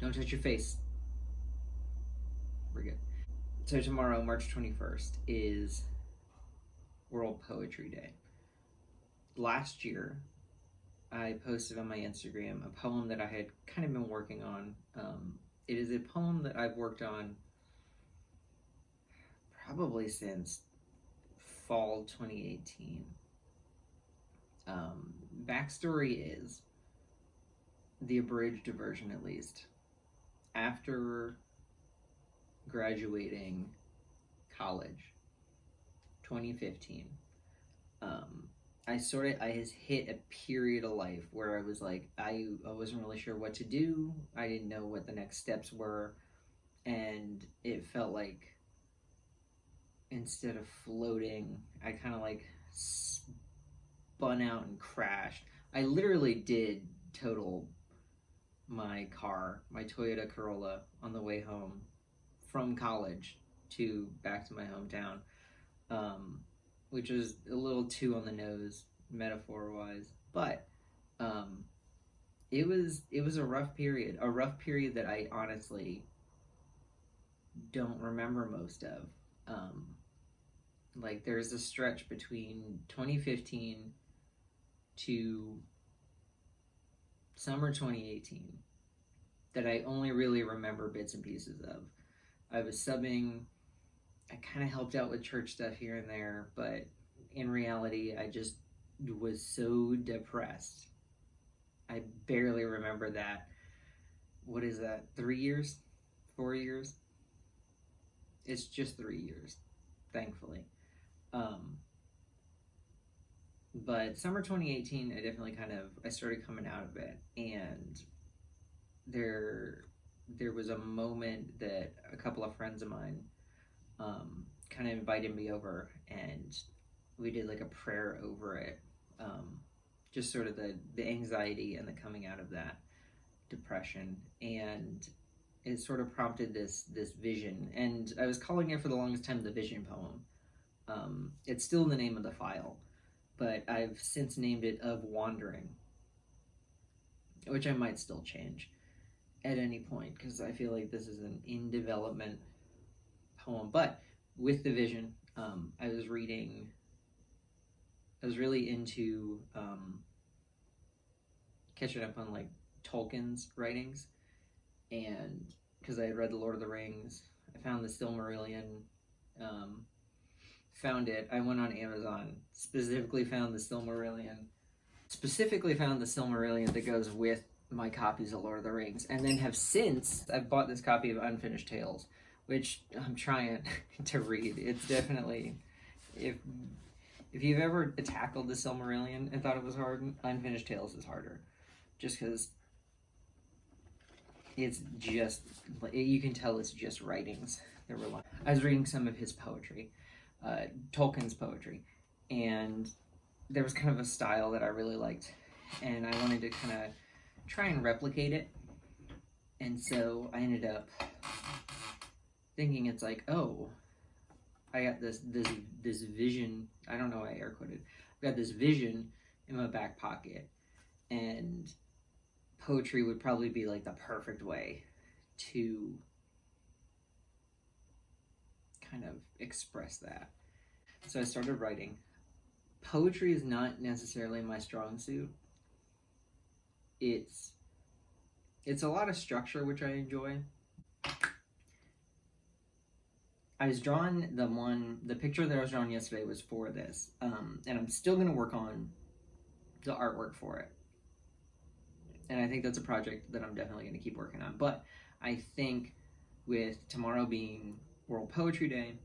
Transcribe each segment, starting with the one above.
Don't touch your face. We're good. So tomorrow, March 21st, is World Poetry Day. Last year, I posted on my Instagram a poem that I had kind of been working on. It is a poem that I've worked on probably since fall 2018. Backstory is the abridged version, at least. After graduating college, 2015, I hit a period of life where I was like, I wasn't really sure what to do. I didn't know what the next steps were, and it felt like instead of floating, I kind of like spun out and crashed. I literally did total my car, my Toyota Corolla, on the way home from college to back to my hometown, which was a little too on the nose metaphor wise, but it was a rough period, that I honestly don't remember most of. Like there's a stretch between 2015 to summer 2018 that I only really remember bits and pieces of. I was subbing, I kind of helped out with church stuff here and there, but in reality, I just was so depressed. I barely remember that. What is that? 3 years? 4 years? It's just 3 years, thankfully. But summer 2018, I started coming out of it, and there was a moment that a couple of friends of mine kind of invited me over, and we did like a prayer over it, just sort of the anxiety and the coming out of that depression, and it sort of prompted this vision, and I was calling it for the longest time the vision poem. It's still the name of the file, but I've since named it Of Wandering, which I might still change at any point because I feel like this is an in development poem. But with the vision, I was really into catching up on like Tolkien's writings, and because I had read The Lord of the Rings, I found the Silmarillion. Found it. I went on Amazon, specifically found the Silmarillion that goes with my copies of Lord of the Rings, and then I've bought this copy of Unfinished Tales, which I'm trying to read. It's definitely, if you've ever tackled the Silmarillion and thought it was hard, Unfinished Tales is harder, just because it's just, you can tell it's just writings. I was reading some of his poetry, Tolkien's poetry, and there was kind of a style that I really liked, and I wanted to kind of try and replicate it, and so I ended up thinking it's like, oh, I got this vision. I don't know why I air quoted. I got this vision in my back pocket, and poetry would probably be like the perfect way to kind of express that. So I started writing. Poetry is not necessarily my strong suit. It's a lot of structure, which I enjoy. I was drawing the picture that I was drawing yesterday was for this, and I'm still going to work on the artwork for it. And I think that's a project that I'm definitely going to keep working on. But I think with tomorrow being World Poetry Day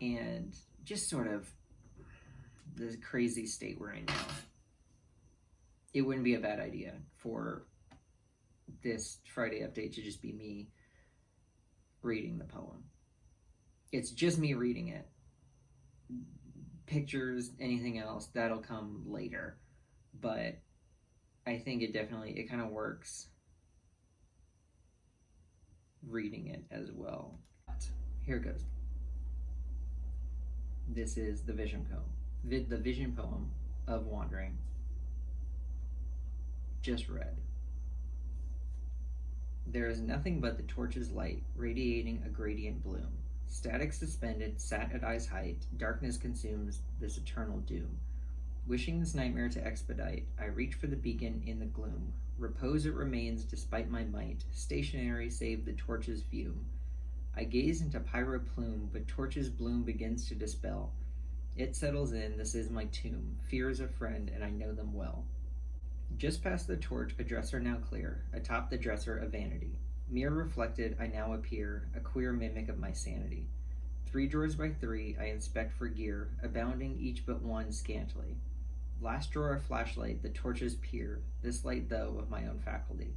and just sort of the crazy state we're in now, it wouldn't be a bad idea for this Friday update to just be me reading the poem. It's just me reading it. Pictures, anything else, that'll come later. But I think it kind of works reading it as well. Here it goes. This is the vision poem of Wandering. Just read. There is nothing but the torch's light, radiating a gradient bloom. Static suspended, sat at eye's height, darkness consumes this eternal doom. Wishing this nightmare to expedite, I reach for the beacon in the gloom. Repose it remains despite my might, stationary save the torch's fume. I gaze into pyro plume, but torch's bloom begins to dispel. It settles in, this is my tomb. Fear is a friend, and I know them well. Just past the torch, a dresser now clear, atop the dresser a vanity. Mirror reflected, I now appear, a queer mimic of my sanity. 3 drawers by 3, I inspect for gear, abounding each but one scantily. Last drawer a flashlight, the torches peer, this light though of my own faculty.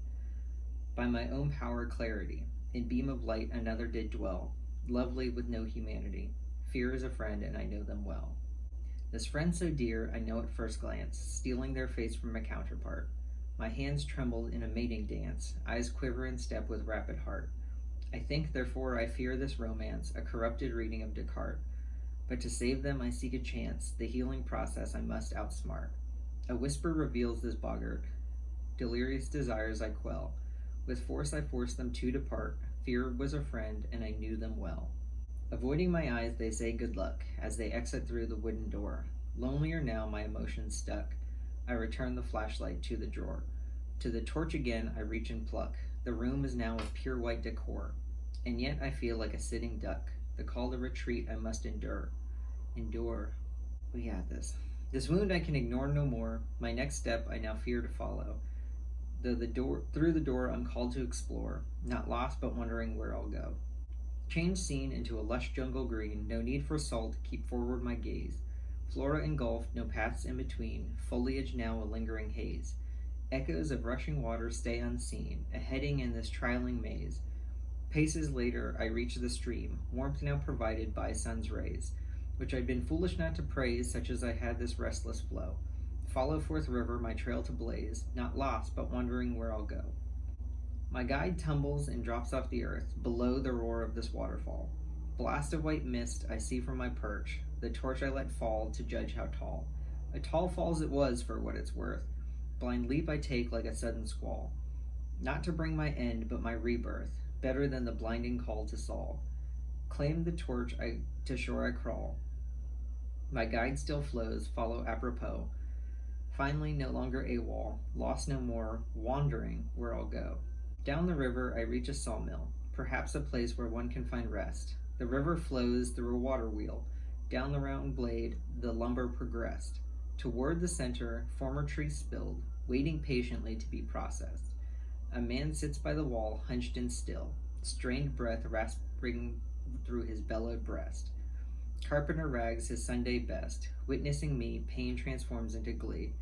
By my own power clarity, in beam of light another did dwell, lovely with no humanity. Fear is a friend, and I know them well. This friend so dear, I know at first glance, stealing their face from a counterpart. My hands tremble in a mating dance, eyes quiver in step with rapid heart. I think, therefore I fear this romance, a corrupted reading of Descartes. But to save them I seek a chance, the healing process I must outsmart. A whisper reveals this boggart, delirious desires I quell. With force I force them to depart, fear was a friend, and I knew them well. Avoiding my eyes they say good luck, as they exit through the wooden door. Lonelier now, my emotions stuck. I return the flashlight to the drawer. To the torch again I reach and pluck. The room is now of pure white decor. And yet I feel like a sitting duck. The call to retreat I must endure. Endure. We got this. This wound I can ignore no more. My next step I now fear to follow. Through the door I'm called to explore, not lost but wondering where I'll go. Change scene into a lush jungle green, no need for salt, keep forward my gaze. Flora engulfed, no paths in between, foliage now a lingering haze. Echoes of rushing water stay unseen, a heading in this trialing maze. Paces later I reach the stream, warmth now provided by sun's rays, which I'd been foolish not to praise, such as I had this restless flow. Follow forth river my trail to blaze, not lost but wondering where I'll go. My guide tumbles and drops off the earth, below the roar of this waterfall. Blast of white mist I see from my perch, the torch I let fall to judge how tall. A tall falls it was for what it's worth. Blind leap I take like a sudden squall. Not to bring my end, but my rebirth, better than the blinding call to Saul. Claim the torch to shore I crawl. My guide still flows, follow apropos. Finally, no longer AWOL, lost no more, wandering where I'll go. Down the river I reach a sawmill, perhaps a place where one can find rest. The river flows through a water wheel. Down the round blade the lumber progressed. Toward the center, former trees spilled, waiting patiently to be processed. A man sits by the wall, hunched and still, strained breath rasping through his bellowed breast. Carpenter rags his Sunday best. Witnessing me, pain transforms into glee.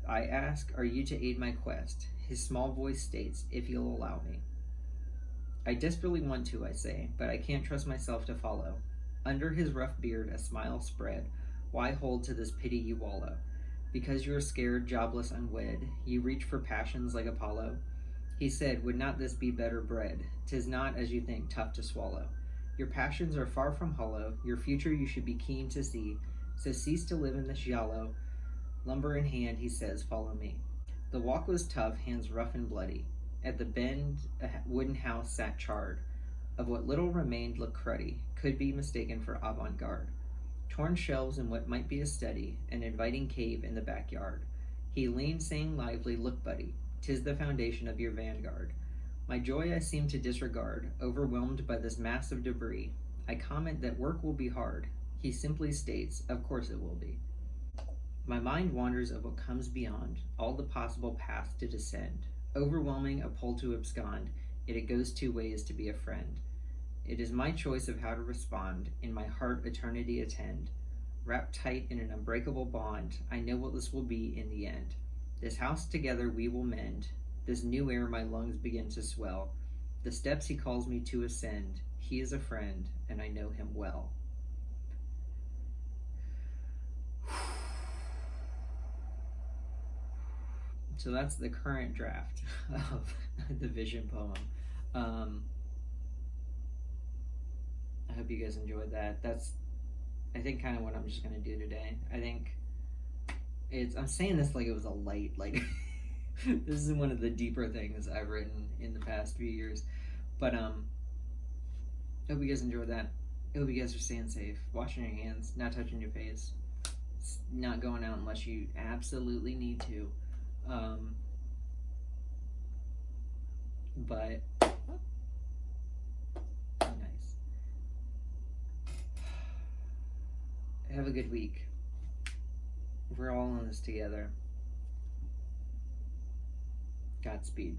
I ask, are you to aid my quest? His small voice states, if you'll allow me. I desperately want to, I say, but I can't trust myself to follow. Under his rough beard a smile spread. Why hold to this pity you wallow? Because you are scared, jobless, unwed, you reach for passions like Apollo? He said, would not this be better bred? 'Tis not, as you think, tough to swallow. Your passions are far from hollow, your future you should be keen to see, so cease to live in this giallo. Lumber in hand, he says, follow me. The walk was tough, hands rough and bloody. At the bend, a wooden house sat charred. Of what little remained looked cruddy, could be mistaken for avant-garde. Torn shelves in what might be a study, an inviting cave in the backyard. He leaned, saying lively, look, buddy, 'tis the foundation of your vanguard. My joy I seem to disregard, overwhelmed by this mass of debris. I comment that work will be hard. He simply states, of course it will be. My mind wanders of what comes beyond, all the possible paths to descend. Overwhelming a pull to abscond, yet it goes 2 ways to be a friend. It is my choice of how to respond, in my heart eternity attend. Wrapped tight in an unbreakable bond, I know what this will be in the end. This house together we will mend. This new air my lungs begin to swell. The steps he calls me to ascend. He is a friend, and I know him well. So that's the current draft of the Vision poem. I hope you guys enjoyed that. That's, I think, kind of what I'm just going to do today. I think I'm saying this like it was a light, like, This is one of the deeper things I've written in the past few years. But I hope you guys enjoyed that. I hope you guys are staying safe, washing your hands, not touching your face, not going out unless you absolutely need to. But nice. Have a good week. We're all in this together. Godspeed.